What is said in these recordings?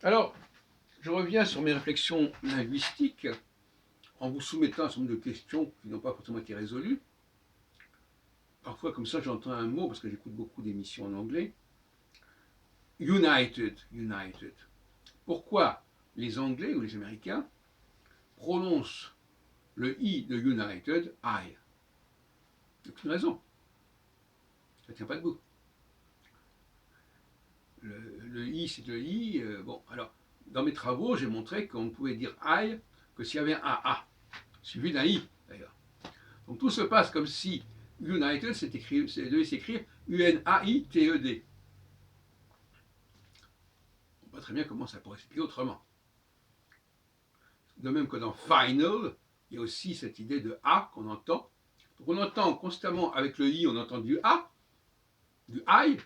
Alors, je reviens sur mes réflexions linguistiques en vous soumettant un certain nombre de questions qui n'ont pas forcément été résolues. Parfois, comme ça, j'entends un mot, parce que j'écoute beaucoup d'émissions en anglais. United, United. Pourquoi les Anglais ou les Américains prononcent le I de United, I? Aucune raison. Ça ne tient pas debout. Le I, c'est le I. Bon, alors, dans mes travaux, j'ai montré qu'on ne pouvait dire I que s'il y avait un A, suivi d'un I, d'ailleurs. Donc tout se passe comme si United devait s'écrire U-N-A-I-T-E-D. On voit très bien comment ça pourrait s'écrire autrement. De même que dans final, il y a aussi cette idée de A qu'on entend. Donc on entend constamment avec le I, on entend du A, du I.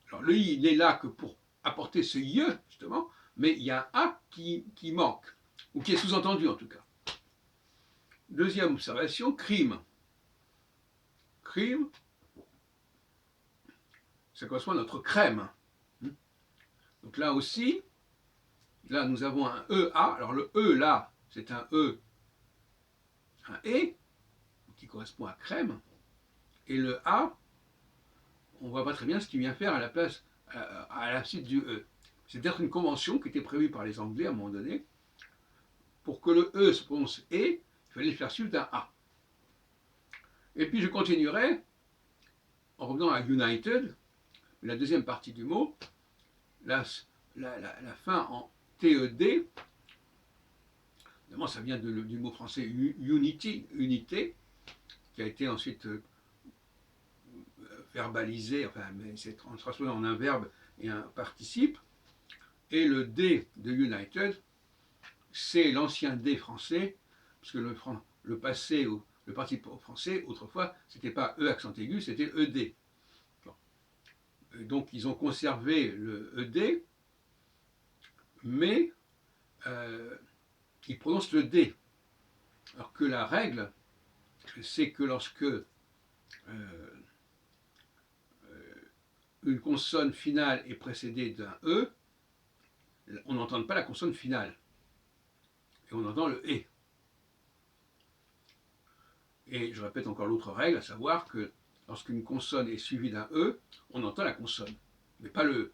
Alors le I n'est là que pour apporter ce IE, justement, mais il y a un A qui manque, ou qui est sous-entendu en tout cas. Deuxième observation, crime. Crime, ça correspond à notre crème. Donc là aussi, là nous avons un EA. Alors le E là, c'est un E, un E, qui correspond à crème. Et le A, on ne voit pas très bien ce qu'il vient faire à la place, à la suite du E. C'est peut-être une convention qui était prévue par les Anglais à un moment donné. Pour que le E se prononce E, il fallait le faire suivre d'un A. Et puis je continuerai en revenant à United, la deuxième partie du mot, la fin en TED. Évidemment, ça vient du mot français unity, unité, qui a été ensuite verbalisé, enfin, mais c'est transformé en un verbe et un participe. Et le D de United, c'est l'ancien D français, puisque le passé, le participe français, autrefois, c'était pas E accent aigu, c'était ED. Bon. Donc ils ont conservé le ED, mais ils prononcent le D. Alors que la règle, c'est que lorsque une consonne finale est précédée d'un E, on n'entend pas la consonne finale. Et on entend le E. Et je répète encore l'autre règle, à savoir que lorsqu'une consonne est suivie d'un E, on entend la consonne, mais pas le E.